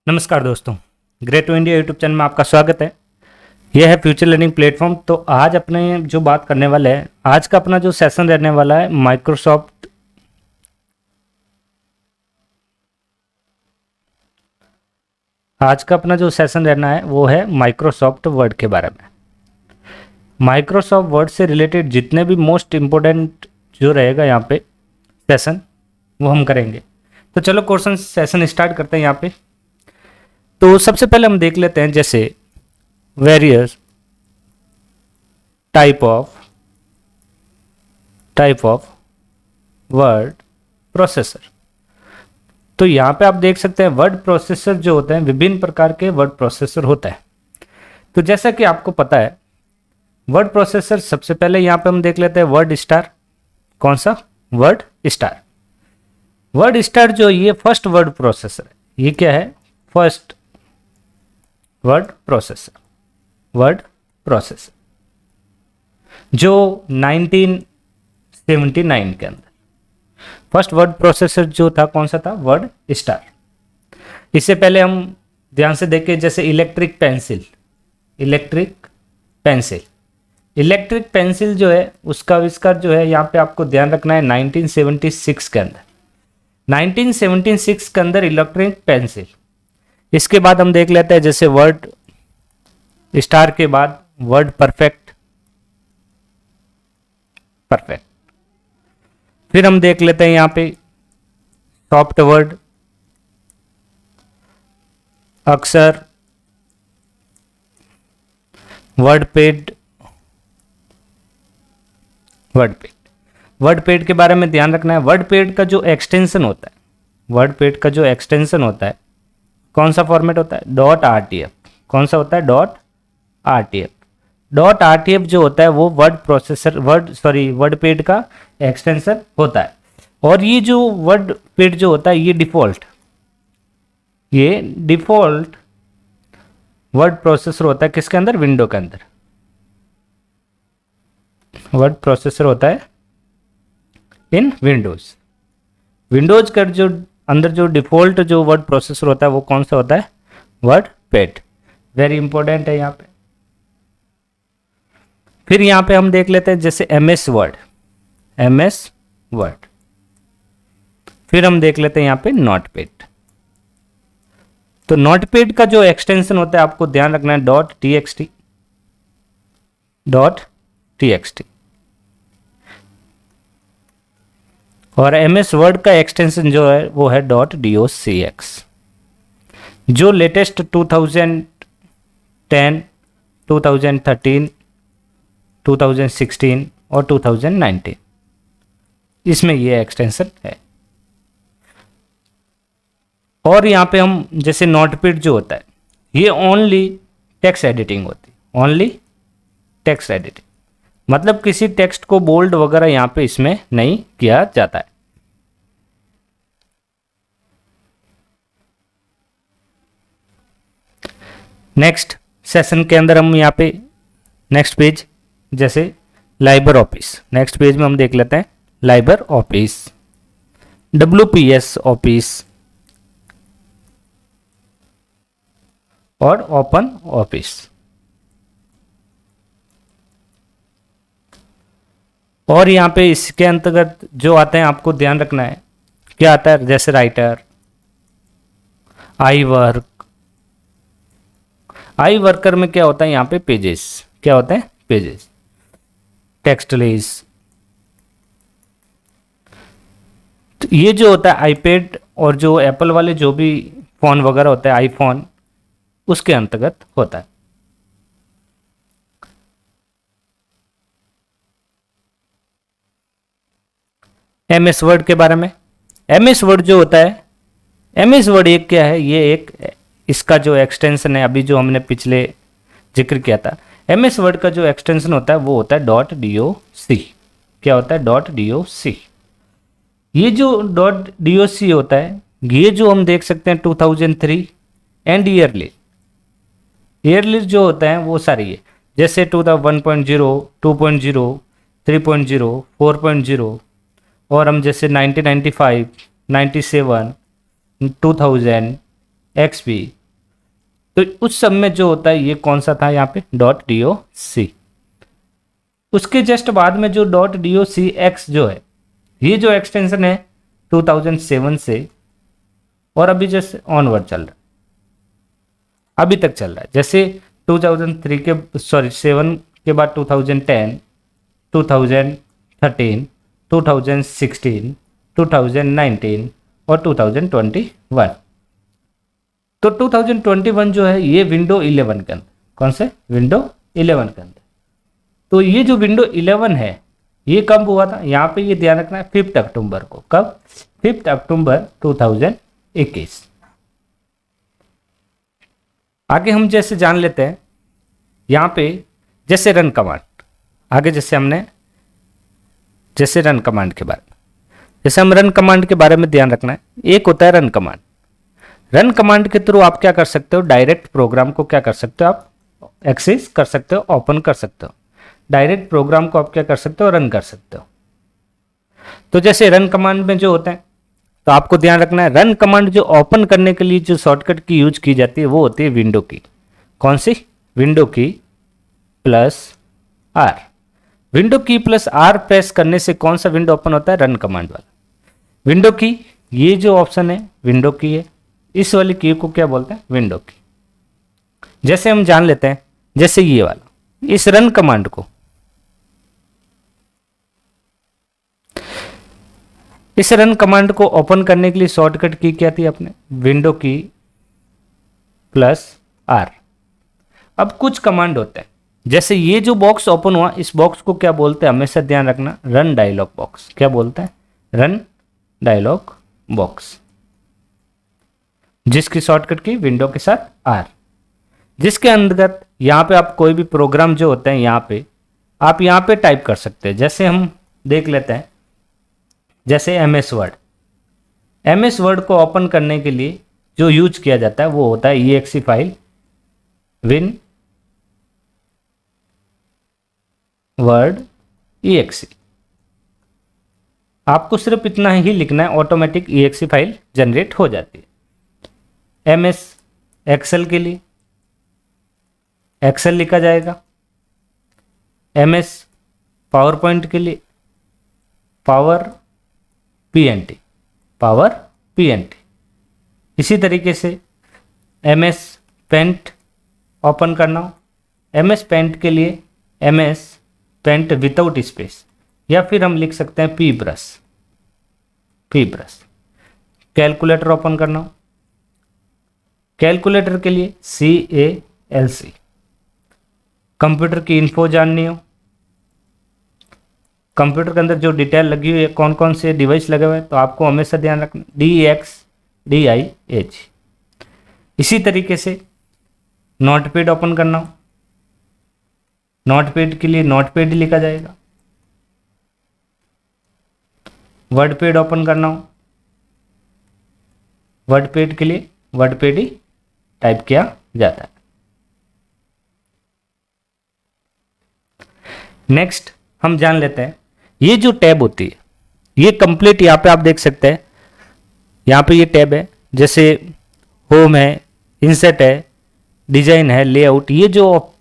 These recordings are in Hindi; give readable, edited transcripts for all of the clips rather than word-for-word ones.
नमस्कार दोस्तों, great to India YouTube channel में आपका स्वागत है। यह है फ्यूचर लर्निंग प्लेटफॉर्म। तो आज अपने जो बात करने वाले हैं, आज का अपना जो सेशन रहने वाला है माइक्रोसॉफ्ट आज का अपना जो सेशन रहना है वो है माइक्रोसॉफ्ट वर्ड के बारे में। माइक्रोसॉफ्ट वर्ड से रिलेटेड जितने भी मोस्ट इम्पोर्टेंट जो रहेगा यहाँ पे सेशन वो हम करेंगे। तो चलो क्वेश्चन सेशन स्टार्ट करते हैं यहाँ पे। तो सबसे पहले हम देख लेते हैं जैसे various type of word processor. तो यहाँ पे आप देख सकते हैं वर्ड प्रोसेसर जो होते हैं, विभिन्न प्रकार के वर्ड प्रोसेसर होता है। तो जैसा कि आपको पता है वर्ड प्रोसेसर, सबसे पहले यहाँ पे हम देख लेते हैं वर्ड स्टार। कौन सा? Word star. वर्ड स्टार जो ये फर्स्ट वर्ड प्रोसेसर है। ये क्या है? फर्स्ट वर्ड प्रोसेसर जो 1979 के अंदर फर्स्ट वर्ड प्रोसेसर जो था, कौन सा था? Word star. इससे पहले हम ध्यान से देखें जैसे इलेक्ट्रिक पेंसिल जो है उसका आविष्कार जो है यहाँ पे आपको ध्यान रखना है 1976 के अंदर। 1976 के अंदर इलेक्ट्रिक पेंसिल। इसके बाद हम देख लेते हैं जैसे वर्ड स्टार के बाद वर्ड परफेक्ट। फिर हम देख लेते हैं यहाँ पे सॉफ्ट वर्ड, अक्षर, वर्डपेड के बारे में ध्यान रखना है। वर्डपेड का जो एक्सटेंशन होता है, कौन सा फॉर्मेट होता है? .rtf। कौन सा होता है? .rtf जो होता है वो वर्डपेड का एक्सटेंशन होता है। और ये जो वर्डपेड जो होता है ये डिफॉल्ट वर्ड प्रोसेसर होता है। किसके अंदर? विंडो के अंदर वर्ड प्रोसेसर होता है इन विंडोज का जो अंदर जो डिफॉल्ट जो वर्ड प्रोसेसर होता है वो कौन सा होता है? वर्डपेड। वेरी इंपॉर्टेंट है यहाँ पे। फिर यहाँ पे हम देख लेते हैं जैसे एमएस वर्ड। फिर हम देख लेते हैं यहाँ पे नोटपैड। तो नोटपैड का जो एक्सटेंशन होता है आपको ध्यान रखना है .txt। और एमएस वर्ड का एक्सटेंशन जो है वो है .docx। जो लेटेस्ट 2010, 2013, 2016 और 2019 इसमें ये एक्सटेंशन है। और यहाँ पे हम जैसे नोटपैड जो होता है ये ओनली टेक्स्ट एडिटिंग होती है। मतलब किसी टेक्स्ट को बोल्ड वगैरह यहाँ पे इसमें नहीं किया जाता है। नेक्स्ट सेशन के अंदर हम यहाँ पे नेक्स्ट पेज जैसे लाइबर ऑफिस। नेक्स्ट पेज में हम देख लेते हैं लाइबर ऑफिस, WPS ऑफिस और ओपन ऑफिस। और यहाँ पे इसके अंतर्गत जो आते हैं आपको ध्यान रखना है क्या आता है, जैसे राइटर, आई वर्कर में क्या होता है यहाँ पे? पेजेस। क्या होता है? पेजेस। Text less. तो ये जो होता है आईपैड और जो एप्पल वाले जो भी फोन वगैरह होता है, आईफोन, उसके अंतर्गत होता है। एमएस वर्ड के बारे में। एमएस वर्ड जो होता है, एमएस वर्ड एक क्या है? ये एक इसका जो एक्सटेंशन है, अभी जो हमने पिछले जिक्र किया था, एमएस वर्ड का जो एक्सटेंशन होता है वो होता है .doc। क्या होता है? .doc। ये जो .doc होता है ये जो हम देख सकते हैं 2003 एंड ईयरली जो होता है वो सारी है। जैसे 1.0, 2.0, 3.0, 4.0 और हम जैसे 1995, 97, 2000, XP, तो उस सब में जो होता है ये कौन सा था यहाँ पे .doc। उसके जस्ट बाद में जो .docx जो है, ये जो एक्सटेंशन है 2007 से और अभी जैसे ऑनवर्ड चल रहा है, अभी तक चल रहा है। जैसे 2003 के 7 के बाद 2010, 2013, 2016, 2019 और 2021। तो 2021 जो है ये विंडो 11 के अंदर, कौन से विंडो 11 के अंदर। तो ये जो विंडो 11 है ये कब हुआ था, यहाँ पे ये ध्यान रखना है 5 अक्टूबर को। कब? 5 अक्टूबर 2021। आगे हम जैसे जान लेते हैं यहाँ पे जैसे रन कमांड, आगे जैसे हमने जैसे रन कमांड के बारे में, जैसे हम रन कमांड के बारे में ध्यान रखना है। एक होता है रन कमांड। रन कमांड के थ्रू आप क्या कर सकते हो, डायरेक्ट प्रोग्राम को क्या कर सकते हो, आप एक्सेस कर सकते हो, ओपन कर सकते हो। डायरेक्ट प्रोग्राम को आप क्या कर सकते हो, रन कर सकते हो। तो जैसे रन कमांड में जो होता है, तो आपको ध्यान रखना है रन कमांड जो ओपन करने के लिए जो शॉर्टकट की यूज की जाती है वो होती है विंडो की। कौन सी? विंडो की प्लस आर। विंडो की प्लस आर प्रेस करने से कौन सा विंडो ओपन होता है? रन कमांड वाला। विंडो की ये जो ऑप्शन है विंडो की है, इस वाली की को क्या बोलते हैं? विंडो की। जैसे हम जान लेते हैं, जैसे ये वाला, इस रन कमांड को, इस रन कमांड को ओपन करने के लिए शॉर्टकट की क्या थी अपने? विंडो की प्लस आर। अब कुछ कमांड होते हैं, जैसे ये जो बॉक्स ओपन हुआ, इस बॉक्स को क्या बोलते हैं? हमेशा ध्यान रखना, रन डायलॉग बॉक्स। क्या बोलते हैं? रन डायलॉग बॉक्स, जिसकी शॉर्टकट की विंडो के साथ आर, जिसके अंतर्गत यहाँ पे आप कोई भी प्रोग्राम जो होते हैं यहाँ पे आप यहाँ पे टाइप कर सकते हैं। जैसे हम देख लेते हैं, जैसे MS वर्ड। MS वर्ड को ओपन करने के लिए जो यूज किया जाता है वो होता है exe file win word exe। आपको सिर्फ इतना ही लिखना है, ऑटोमेटिक exe फाइल जनरेट हो जाती है। MS एक्सेल के लिए एक्सेल लिखा जाएगा। MS पावर पॉइंट के लिए पावर PNT, पावर PNT। इसी तरीके से MS पेंट ओपन करना हो, MS पेंट के लिए MS पेंट विदाउट स्पेस, या फिर हम लिख सकते हैं P ब्रश। कैलकुलेटर ओपन करना हो, कैलकुलेटर के लिए CALC। कंप्यूटर की इन्फो जाननी हो, कंप्यूटर के अंदर जो डिटेल लगी हुई है, कौन कौन से डिवाइस लगे हुए हैं, तो आपको हमेशा ध्यान रखना DXDIH। इसी तरीके से नोटपैड ओपन करना हो, नोटपैड के लिए नोटपैड लिखा जाएगा। वर्डपैड ओपन करना हो, वर्डपैड के लिए वर्डपैड ही टाइप किया जाता है। नेक्स्ट हम जान लेते हैं, ये जो टैब होती है ये कंप्लीट, यहाँ पे आप देख सकते हैं, यहाँ पे ये टैब है, जैसे होम है, इंसर्ट है, डिजाइन है, लेआउट। ये जो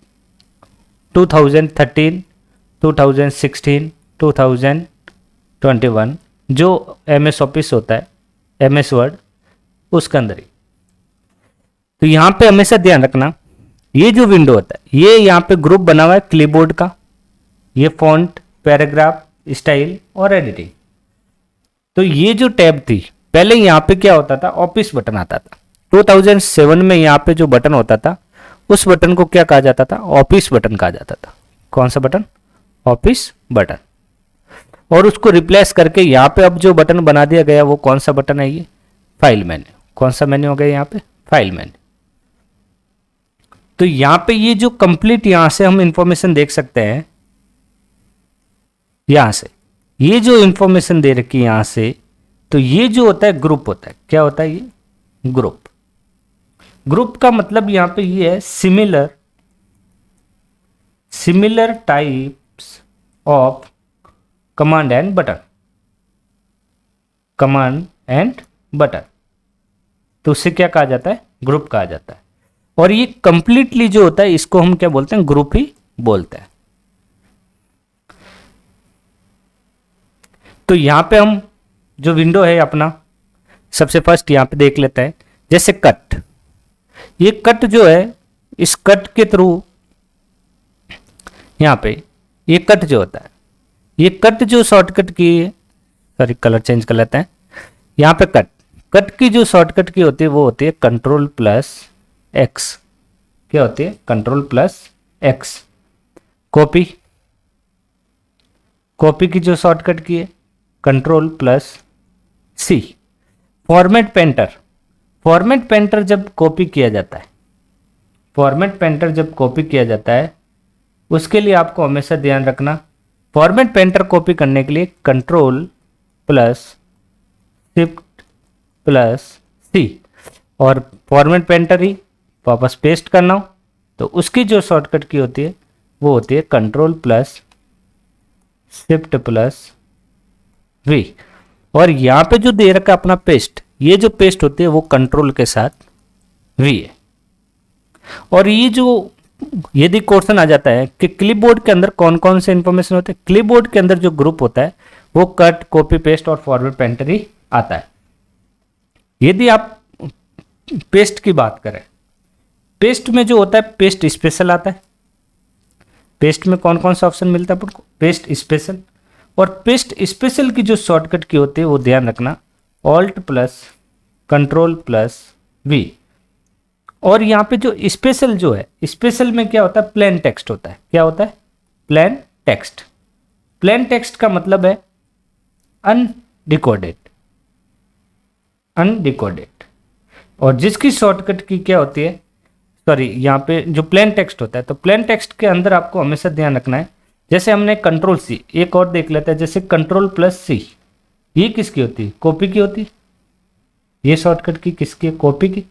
2013, 2016, 2021 जो MS ऑफिस होता है, MS वर्ड, उसके अंदर ही। तो यहाँ पे हमेशा ध्यान रखना, ये जो विंडो होता है ये यहाँ पे ग्रुप बना हुआ है क्लिपबोर्ड का, ये फॉन्ट, पैराग्राफ, स्टाइल और एडिटिंग। तो ये जो टैब थी, पहले यहाँ पे क्या होता था, ऑफिस बटन आता था। 2007 में यहाँ पे जो बटन होता था उस बटन को क्या कहा जाता था? ऑफिस बटन कहा जाता था। कौन सा बटन? Office button. और उसको रिप्लेस करके यहाँ पे अब जो बटन बना दिया गया वो कौन सा बटन है? ये फाइल मेन्यू। कौन सा मेन्यू हो गया यहाँ पे? File menu. तो यहाँ पे ये जो कंप्लीट, यहाँ से हम इंफॉर्मेशन देख सकते हैं, यहां से ये जो इंफॉर्मेशन दे रखी है यहां से, तो ये जो होता है ग्रुप होता है। क्या होता है ये? ग्रुप। ग्रुप का मतलब यहां पे ये है similar types of command and button. Command and button, तो उससे क्या कहा जाता है? ग्रुप कहा जाता है। और ये कंप्लीटली जो होता है इसको हम क्या बोलते हैं, ग्रुप ही बोलते हैं। तो यहां पे हम जो विंडो है अपना, सबसे फर्स्ट यहां पे देख लेते हैं। जैसे कट, ये कट जो है, इस कट के थ्रू यहां पे ये कट जो होता है, ये कट जो शॉर्टकट की, सॉरी कलर चेंज कर लेते हैं। यहां पे कट की जो शॉर्टकट की होती है वो होती है कंट्रोल प्लस एक्स। क्या होती है, कंट्रोल प्लस एक्स। कॉपी की जो शॉर्टकट की है कंट्रोल प्लस सी। फॉर्मेट पेंटर जब कॉपी किया जाता है, उसके लिए आपको हमेशा ध्यान रखना, फॉर्मेट पेंटर कॉपी करने के लिए कंट्रोल प्लस शिफ्ट प्लस सी, और फॉर्मेट पेंटर ही वापस पेस्ट करना हो तो उसकी जो शॉर्टकट की होती है वो होती है control plus shift plus V. और यहां पे जो दे रखा अपना पेस्ट, ये जो पेस्ट होती है वो कंट्रोल के साथ वी है। और ये जो यदि क्वेश्चन आ जाता है कि क्लिपबोर्ड के अंदर कौन कौन से इंफॉर्मेशन होते हैं, क्लिपबोर्ड के अंदर जो ग्रुप होता है वो कट, कॉपी, पेस्ट और फॉरवर्ड पेंटर ही आता है। यदि आप पेस्ट की बात करें, पेस्ट में जो होता है पेस्ट स्पेशल आता है। पेस्ट में कौन कौन सा ऑप्शन मिलता है आपको, पेस्ट स्पेशल। और पेस्ट स्पेशल की जो शॉर्टकट की होती है वो ध्यान रखना, alt plus control plus V. और यहाँ पे जो स्पेशल जो है, स्पेशल में क्या होता है, प्लेन टेक्स्ट होता है। क्या होता है, प्लेन टेक्स्ट। प्लेन टेक्स्ट का मतलब है अनडिकोडेड। और जिसकी शॉर्टकट की क्या होती है, सॉरी यहाँ पे जो प्लेन टेक्स्ट होता है, तो प्लेन टेक्स्ट के अंदर आपको हमेशा ध्यान रखना है, जैसे हमने कंट्रोल सी, एक और देख लेते हैं, जैसे कंट्रोल प्लस सी, ये किसकी होती है, कॉपी की होती है। ये शॉर्टकट की किसकी है, कॉपी की।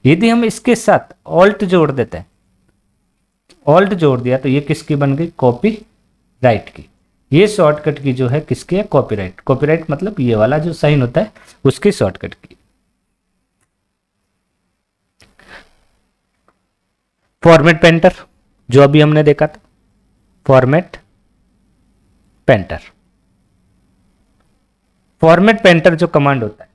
यदि हम इसके साथ ऑल्ट जोड़ देते हैं, ऑल्ट जोड़ दिया तो ये किसकी बन गई, कॉपी राइट की। ये शॉर्टकट की जो है किसकी है, कॉपीराइट। कॉपीराइट मतलब ये वाला जो साइन होता है उसकी शॉर्टकट की। फॉर्मेट पेंटर जो अभी हमने देखा था, फॉर्मेट पेंटर जो कमांड होता है,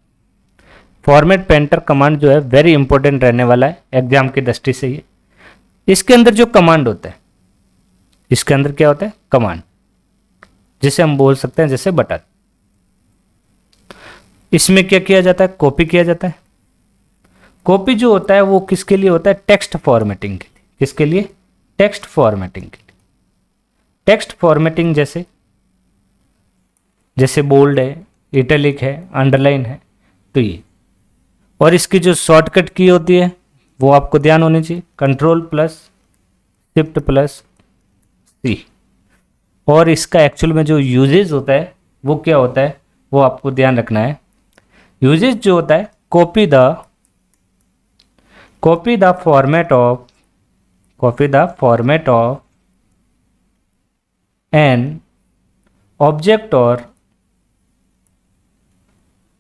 फॉर्मेट पेंटर कमांड जो है वेरी इंपॉर्टेंट रहने वाला है एग्जाम की दृष्टि से। ये इसके अंदर जो कमांड होता है, इसके अंदर क्या होता है, कमांड, जिसे हम बोल सकते हैं जैसे बटन। इसमें क्या किया जाता है, कॉपी किया जाता है। कॉपी जो होता है वो किसके लिए होता है, टेक्स्ट फॉर्मेटिंग के लिए। किसके लिए, टेक्स्ट फॉर्मेटिंग के लिए। टेक्स्ट फॉर्मेटिंग जैसे बोल्ड है, इटैलिक है, अंडरलाइन है, तो ये। और इसकी जो शॉर्टकट की होती है वो आपको ध्यान होनी चाहिए, कंट्रोल प्लस शिफ्ट प्लस सी। और इसका एक्चुअल में जो यूजेज होता है वो क्या होता है, वो आपको ध्यान रखना है। यूजेज जो होता है, copy the format of an object और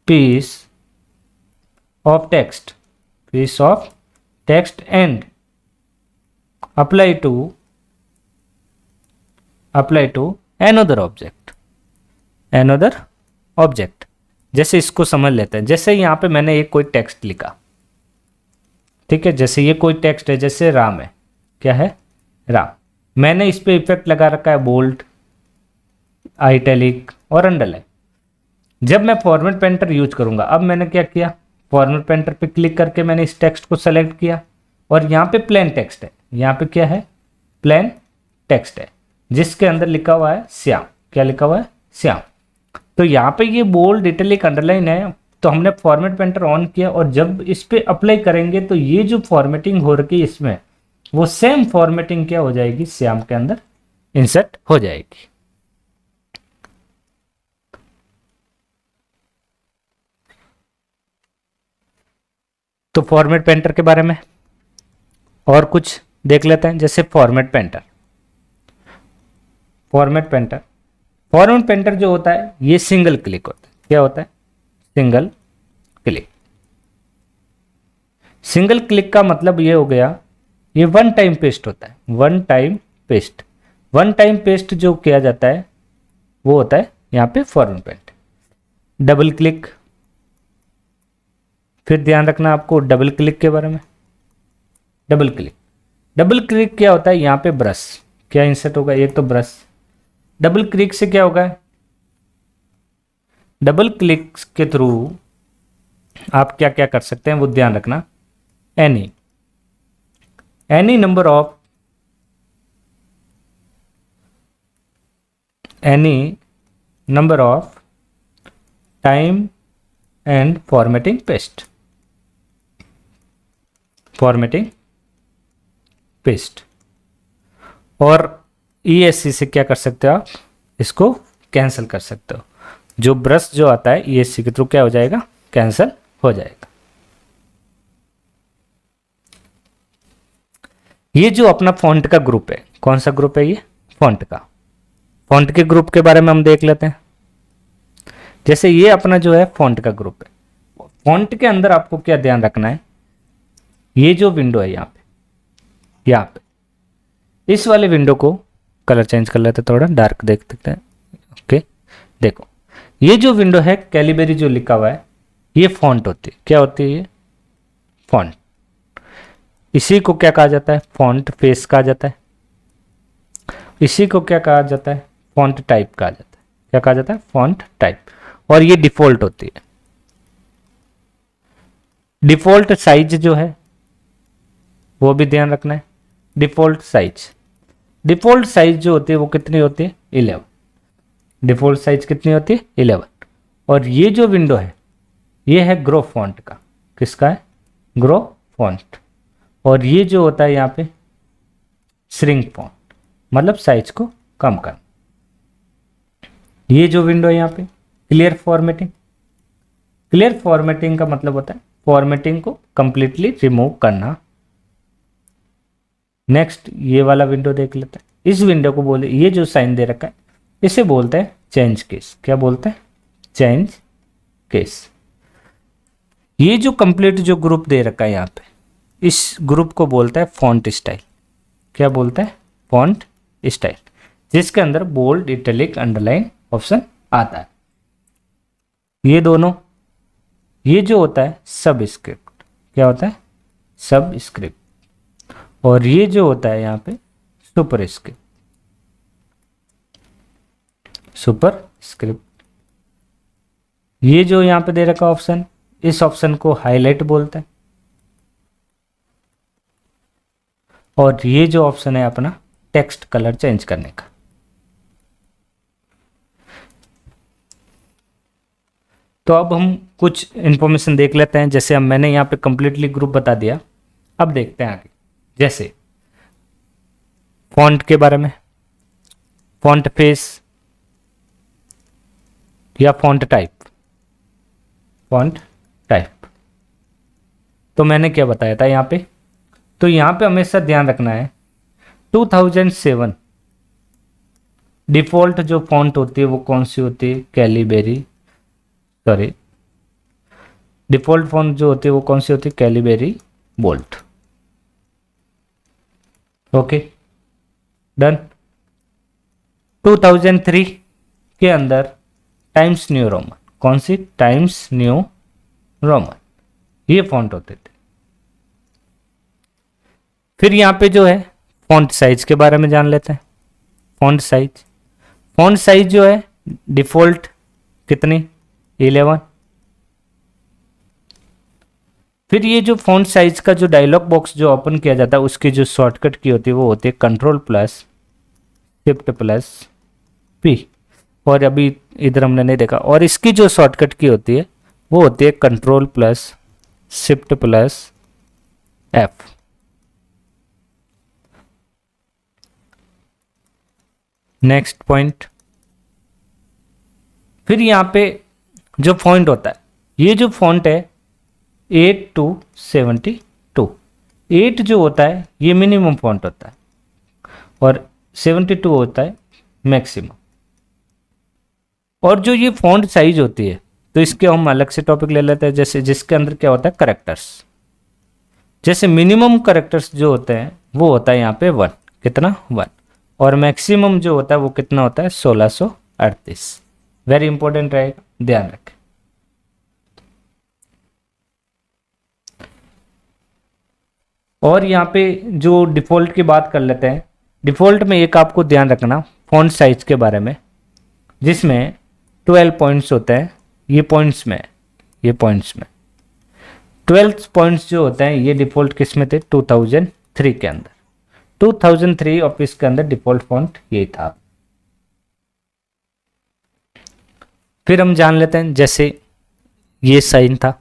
piece of text and apply to another object। जैसे इसको समझ लेते हैं, जैसे यहाँ पे मैंने एक कोई टेक्स्ट लिखा, ठीक है, जैसे ये कोई टेक्स्ट है, जैसे राम है, क्या है, राम। मैंने इस पे इफेक्ट लगा रखा है बोल्ड, आइटैलिक और अंडरलाइन। जब मैं फॉर्मेट पेंटर यूज करूंगा, अब मैंने क्या किया, फॉर्मेट पेंटर पे क्लिक करके मैंने इस टेक्स्ट को सेलेक्ट किया और यहाँ पे प्लेन टेक्स्ट है, यहाँ पे क्या है, प्लेन टेक्स्ट है, जिसके अंदर लिखा हुआ है श्याम। क्या लिखा हुआ है, श्याम। तो यहाँ पे ये बोल्ड, इटैलिक, अंडरलाइन है, तो हमने फॉर्मेट पेंटर ऑन किया और जब इस पे अप्लाई करेंगे तो ये जो फॉर्मेटिंग हो रही है इसमें, वो सेम फॉर्मेटिंग क्या हो जाएगी, श्याम के अंदर इंसर्ट हो जाएगी। तो फॉर्मेट पेंटर के बारे में और कुछ देख लेते हैं, जैसे फॉर्मेट पेंटर जो होता है ये सिंगल क्लिक होता है। क्या होता है, सिंगल क्लिक। सिंगल क्लिक का मतलब ये हो गया, ये वन टाइम पेस्ट होता है, one time paste. One time paste जो किया जाता है वो होता है यहाँ पे फॉरवर्ड पेस्ट। डबल क्लिक, फिर ध्यान रखना आपको डबल क्लिक के बारे में। डबल क्लिक, डबल क्लिक क्या होता है, यहाँ पे ब्रश क्या इंसर्ट होगा, एक तो ब्रश। डबल क्लिक से क्या होगा, डबल क्लिक के थ्रू आप क्या क्या कर सकते हैं वो ध्यान रखना। Any number of time and formatting paste, formatting paste. और ESC से क्या कर सकते हो आप, इसको कैंसिल कर सकते हो। जो ब्रश जो आता है ESC के थ्रू क्या हो जाएगा, कैंसिल हो जाएगा। ये जो अपना फॉन्ट का ग्रुप है, कौन सा ग्रुप है ये, फॉन्ट का। फॉन्ट के ग्रुप के बारे में हम देख लेते हैं। जैसे ये अपना जो है फॉन्ट का ग्रुप है, फॉन्ट के अंदर आपको क्या ध्यान रखना है, ये जो विंडो है यहाँ पे इस वाले विंडो को कलर चेंज कर लेते हैं, थोड़ा डार्क देख सकते हैं। ओके, देखो ये जो विंडो है कैलिबरी जो लिखा हुआ है, ये फॉन्ट होती है। क्या होती है ये, फॉन्ट। इसी को क्या कहा जाता है, फॉन्ट फेस कहा जाता है। इसी को क्या कहा जाता है, फॉन्ट टाइप कहा जाता है। क्या कहा जाता है, फॉन्ट टाइप। और ये डिफॉल्ट होती है। डिफॉल्ट साइज जो है वो भी ध्यान रखना है। डिफॉल्ट साइज जो होती है वो कितनी होती है, 11। डिफॉल्ट साइज कितनी होती है, 11। और ये जो विंडो है ये है ग्रो फॉन्ट का। किसका है, ग्रो फॉन्ट। और ये जो होता है यहाँ पे श्रिंक फॉन्ट, मतलब साइज को कम करना। ये जो विंडो है यहाँ पे क्लियर फॉर्मेटिंग। क्लियर फॉर्मेटिंग का मतलब होता है फॉर्मेटिंग को कंप्लीटली रिमूव करना। नेक्स्ट ये वाला विंडो देख लेते हैं। इस विंडो को बोले, ये जो साइन दे रखा है इसे बोलते हैं चेंज केस। क्या बोलते हैं, चेंज केस। ये जो कंप्लीट जो ग्रुप दे रखा है यहाँ पे, इस ग्रुप को बोलता है फॉन्ट स्टाइल। क्या बोलता है, फॉन्ट स्टाइल, जिसके अंदर बोल्ड, इटैलिक, अंडरलाइन ऑप्शन आता है। ये दोनों, ये जो होता है सब स्क्रिप्ट। क्या होता है, सब स्क्रिप्ट। और ये जो होता है यहाँ पे सुपर स्क्रिप्ट। Super script. ये जो यहाँ पे दे रखा ऑप्शन, इस ऑप्शन को हाईलाइट बोलते हैं। और ये जो ऑप्शन है अपना टेक्स्ट कलर चेंज करने का। तो अब हम कुछ इंफॉर्मेशन देख लेते हैं। जैसे अब मैंने यहाँ पे कंप्लीटली ग्रुप बता दिया, अब देखते हैं आगे। जैसे फॉन्ट के बारे में, फॉन्ट फेस या फॉन्ट टाइप। फॉन्ट टाइप तो मैंने क्या बताया था यहाँ पे, तो यहाँ पे हमेशा ध्यान रखना है 2007 डिफॉल्ट जो फॉन्ट होती है वो कौन सी होती है, कैलिबरी। सॉरी, डिफॉल्ट फॉन्ट जो होती है वो कौन सी होती है, कैलिबरी बोल्ट। Okay, done. 2003 के अंदर टाइम्स न्यू रोमन, कौन सी, टाइम्स न्यू रोमन, ये फॉन्ट होते थे। फिर यहाँ पे जो है फॉन्ट साइज के बारे में जान लेते हैं। फॉन्ट साइज जो है डिफॉल्ट कितनी, 11। फिर ये जो फॉन्ट साइज का जो डायलॉग बॉक्स जो ओपन किया जाता है उसकी जो शॉर्टकट की होती है वो होती है Ctrl+Shift+P। और अभी इधर हमने नहीं देखा। और इसकी जो शॉर्टकट की होती है वो होती है Ctrl+Shift+F। नेक्स्ट पॉइंट, फिर यहाँ पे जो फॉन्ट होता है, ये जो फॉन्ट है 8 to 72, 8 जो होता है ये मिनिमम फॉन्ट होता है और 72 होता है मैक्सिमम। और जो ये फॉन्ट साइज होती है तो इसके हम अलग से टॉपिक ले लेते हैं। जैसे जिसके अंदर क्या होता है, करेक्टर्स। जैसे मिनिमम करेक्टर्स जो होते हैं वो होता है यहाँ पे 1, कितना 1, और मैक्सिमम जो होता है वो कितना होता है 1638। वेरी इंपॉर्टेंट रहेगा, ध्यान रखें। और यहाँ पे जो डिफ़ॉल्ट की बात कर लेते हैं, डिफ़ॉल्ट में एक आपको ध्यान रखना फॉन्ट साइज के बारे में, जिसमें 12 पॉइंट्स होते हैं, ये पॉइंट्स में, ये पॉइंट्स में 12 पॉइंट्स जो होते हैं ये डिफ़ॉल्ट किस में थे 2003 के अंदर, 2003 ऑफिस के अंदर डिफ़ॉल्ट फॉन्ट ये था। फिर हम जान लेते हैं, जैसे ये साइन था,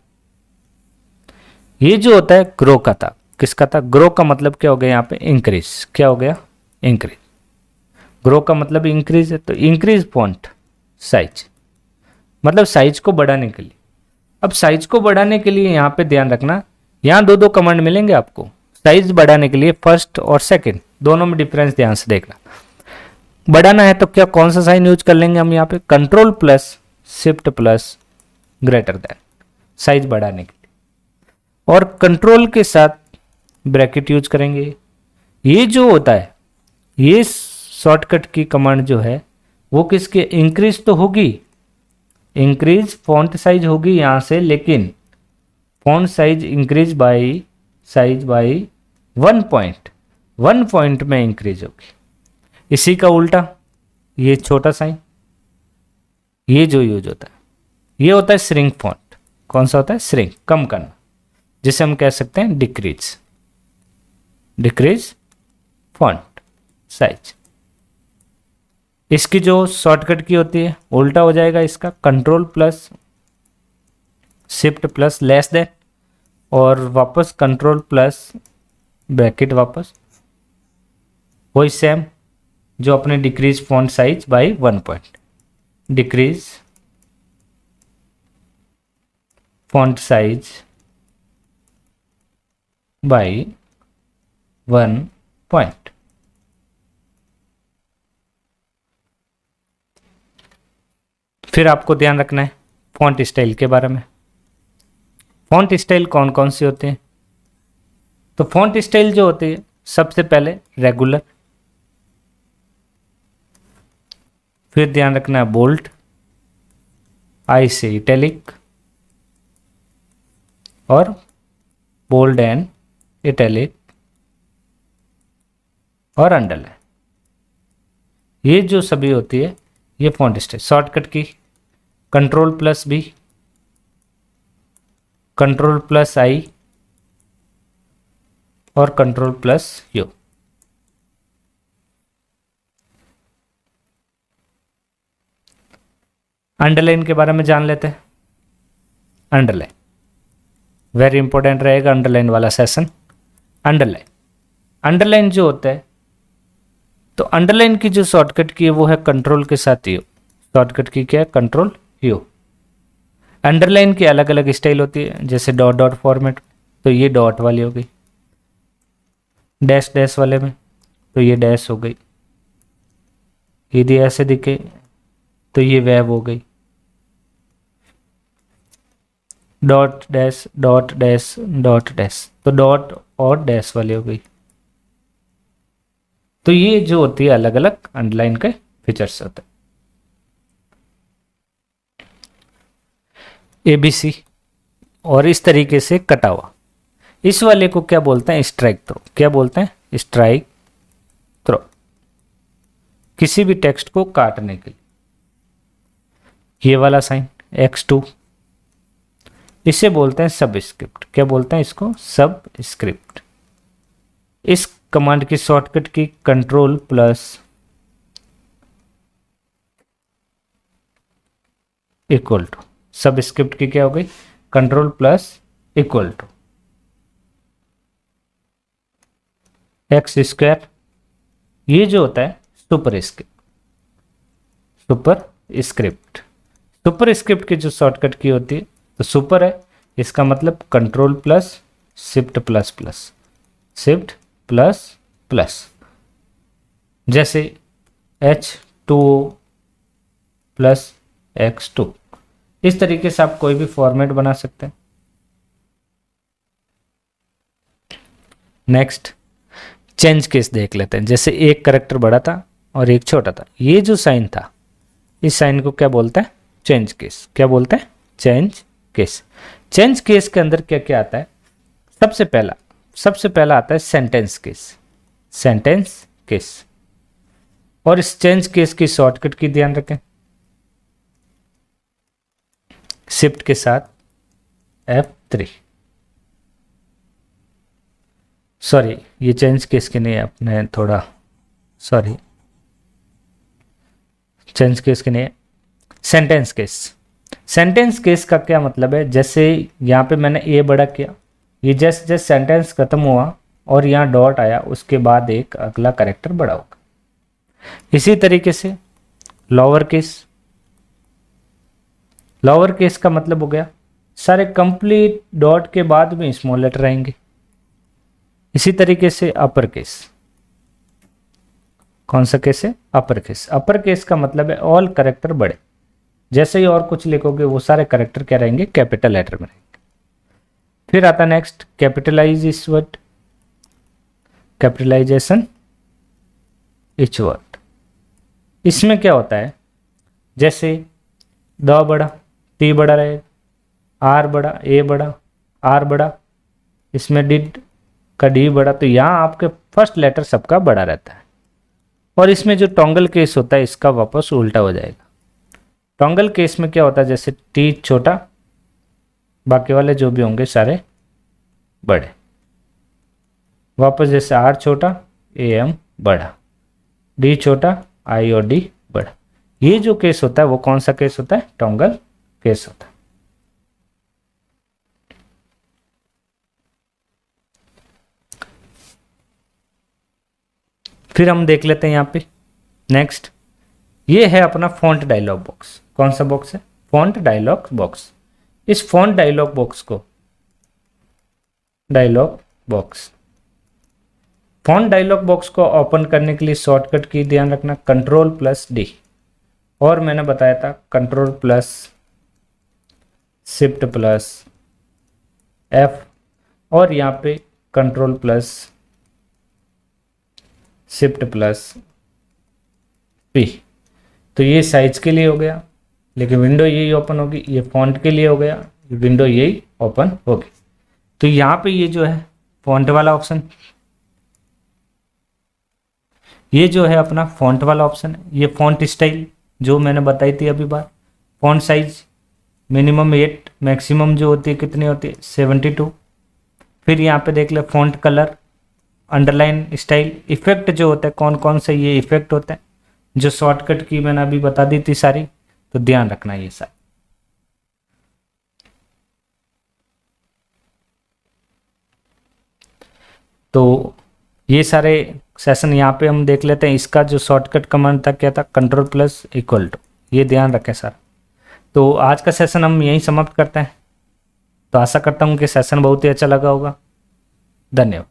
ये जो होता है ग्रो का था, किसका था, ग्रो का मतलब क्या हो गया यहाँ पे इंक्रीज, क्या हो गया इंक्रीज, ग्रो का मतलब इंक्रीज है, तो इंक्रीज फॉन्ट साइज मतलब साइज को बढ़ाने के लिए। अब साइज को बढ़ाने के लिए यहाँ पे ध्यान रखना, यहाँ दो कमांड मिलेंगे आपको साइज बढ़ाने के लिए, फर्स्ट और सेकंड, दोनों में डिफरेंस ध्यान से देखना। बढ़ाना है तो क्या कौन सा साइन यूज कर लेंगे हम यहाँ पे, control plus shift plus greater than, size बढ़ाने के लिए, और कंट्रोल के साथ ब्रैकेट यूज करेंगे। ये जो होता है ये शॉर्टकट की कमांड जो है वो किसके, इंक्रीज तो होगी, इंक्रीज फॉन्ट साइज होगी यहाँ से, लेकिन font size increase by size by 1 point, 1 point में इंक्रीज होगी। इसी का उल्टा ये छोटा साइन, ये जो यूज होता है ये होता है श्रिंक फॉन्ट, कौन सा होता है श्रिंक, कम करना, जिसे हम कह सकते हैं डिक्रीज, डिक्रीज फॉन्ट साइज। इसकी जो शॉर्टकट की होती है उल्टा हो जाएगा इसका, control plus shift plus less than, और वापस कंट्रोल प्लस ब्रैकेट वापस, वही सेम जो अपने decrease font size by 1 point, decrease font size by 1 point. फिर आपको ध्यान रखना है फॉन्ट स्टाइल के बारे में। फॉन्ट स्टाइल कौन कौन सी होते हैं, तो फॉन्ट स्टाइल जो होती है सबसे पहले रेगुलर, फिर ध्यान रखना है बोल्ड, आई से इटैलिक, और बोल्ड एंड इटैलिक और अंडरलाइन, ये जो सभी होती है ये फॉन्ट स्टाइल। शॉर्टकट की control plus B, control plus I और कंट्रोल प्लस यू। अंडरलाइन के बारे में जान लेते हैं। अंडरलाइन वेरी इंपॉर्टेंट रहेगा, अंडरलाइन वाला सेशन। अंडरलाइन, अंडरलाइन जो होता है तो अंडरलाइन की जो शॉर्टकट की है वो है कंट्रोल के साथ यू, शॉर्टकट की क्या है कंट्रोल यू। अंडरलाइन की अलग अलग स्टाइल होती है, जैसे डॉट डॉट फॉर्मेट तो ये डॉट वाली हो गई, डैश डैश वाले में तो ये डैश हो गई, यदि ऐसे दिखे तो ये वेब हो गई, dot dash dot dash dot dash तो डॉट और डैश वाली हो गई। तो ये जो होती है अलग अलग अंडरलाइन के फीचर्स होते हैं। ABC और इस तरीके से कटा हुआ, इस वाले को क्या बोलते हैं स्ट्राइक थ्रो, क्या बोलते हैं स्ट्राइक थ्रो, किसी भी टेक्स्ट को काटने के लिए। ये वाला साइन X2 इसे बोलते हैं सब स्क्रिप्ट, क्या बोलते हैं इसको सब स्क्रिप्ट। इस कमांड की शॉर्टकट की control plus equal to, subscript की क्या हो गई control plus equal to X square. ये जो होता है superscript, superscript, superscript की जो शॉर्टकट की होती है तो सुपर है, इसका मतलब control plus shift plus plus, shift plus plus, जैसे H2O प्लस X2। इस तरीके से आप कोई भी फॉर्मेट बना सकते हैं। नेक्स्ट चेंज केस देख लेते हैं। जैसे एक कैरेक्टर बड़ा था और एक छोटा था, ये जो साइन था इस साइन को क्या बोलते हैं? Change case. क्या बोलते हैं? Change case. चेंज केस के अंदर क्या क्या आता है? सबसे पहला आता है सेंटेंस केस। Sentence case. और इस चेंज केस की शॉर्टकट की ध्यान रखें, शिफ्ट के साथ F3। सॉरी, ये चेंज केस के नहीं है, अपने थोड़ा सॉरी, चेंज केस के नहीं है, सेंटेंस केस। सेंटेंस केस का क्या मतलब है? जैसे यहाँ पे मैंने ए बड़ा किया, ये जैसे जैसे सेंटेंस खत्म हुआ और यहाँ डॉट आया, उसके बाद एक अगला कैरेक्टर बड़ा होगा। इसी तरीके से लोअर केस। लोअर केस का मतलब हो गया सारे कंप्लीट डॉट के बाद में स्मॉल लेटर आएंगे। इसी तरीके से अपर केस। कौन सा केस है? Upper case. अपर केस का मतलब है ऑल कैरेक्टर बड़े। जैसे ही और कुछ लिखोगे वो सारे कैरेक्टर क्या रहेंगे? कैपिटल लेटर में रहेंगे। फिर आता नेक्स्ट कैपिटलाइज इस वर्ड, कैपिटलाइजेशन इच वर्ड। इसमें क्या होता है? जैसे द बड़ा, टी बड़ा रहेगा, आर बड़ा, ए बड़ा, आर बड़ा, इसमें डिड का डी बड़ा, तो यहाँ आपके फर्स्ट लेटर सबका बड़ा रहता है। और इसमें जो टोंगल केस होता है इसका वापस उल्टा हो जाएगा। टोंगल केस में क्या होता है? जैसे टी छोटा, बाकी वाले जो भी होंगे सारे बड़े। वापस जैसे आर छोटा, ए एम बड़ा, डी छोटा, आई और डी बड़ा। ये जो केस होता है वो कौन सा केस होता है? टोंगल केस होता है। फिर हम देख लेते हैं यहाँ पे नेक्स्ट, ये है अपना फॉन्ट डायलॉग बॉक्स। कौन सा बॉक्स है? Font dialog box. इस फॉन्ट डायलॉग बॉक्स को, फॉन्ट डायलॉग बॉक्स को ओपन करने के लिए शॉर्टकट की ध्यान रखना, Ctrl+D। और मैंने बताया था Ctrl+Shift+F और यहाँ पे Ctrl+Shift+P। तो ये साइज के लिए हो गया, लेकिन विंडो यही ओपन होगी। ये फॉन्ट के लिए हो गया, विंडो यही ओपन होगी। तो यहाँ पे ये जो है फॉन्ट वाला ऑप्शन, ये जो है अपना फॉन्ट वाला ऑप्शन है। ये फॉन्ट स्टाइल जो मैंने बताई थी अभी बार। फॉन्ट साइज मिनिमम 8, मैक्सिमम जो होती है कितनी होती है? 72। फिर यहाँ पे देख ले font colour, underline style, effect जो होता है कौन कौन से ये इफेक्ट होते हैं, जो शॉर्टकट की मैंने अभी बता दी थी सारी, तो ध्यान रखना ये सारी। तो ये सारे सेशन यहाँ पे हम देख लेते हैं। इसका जो शॉर्टकट कमांड था क्या था? Ctrl+=, ये ध्यान रखें सर। तो आज का सेशन हम यहीं समाप्त करते हैं। तो आशा करता हूँ कि सेशन बहुत ही अच्छा लगा होगा। धन्यवाद।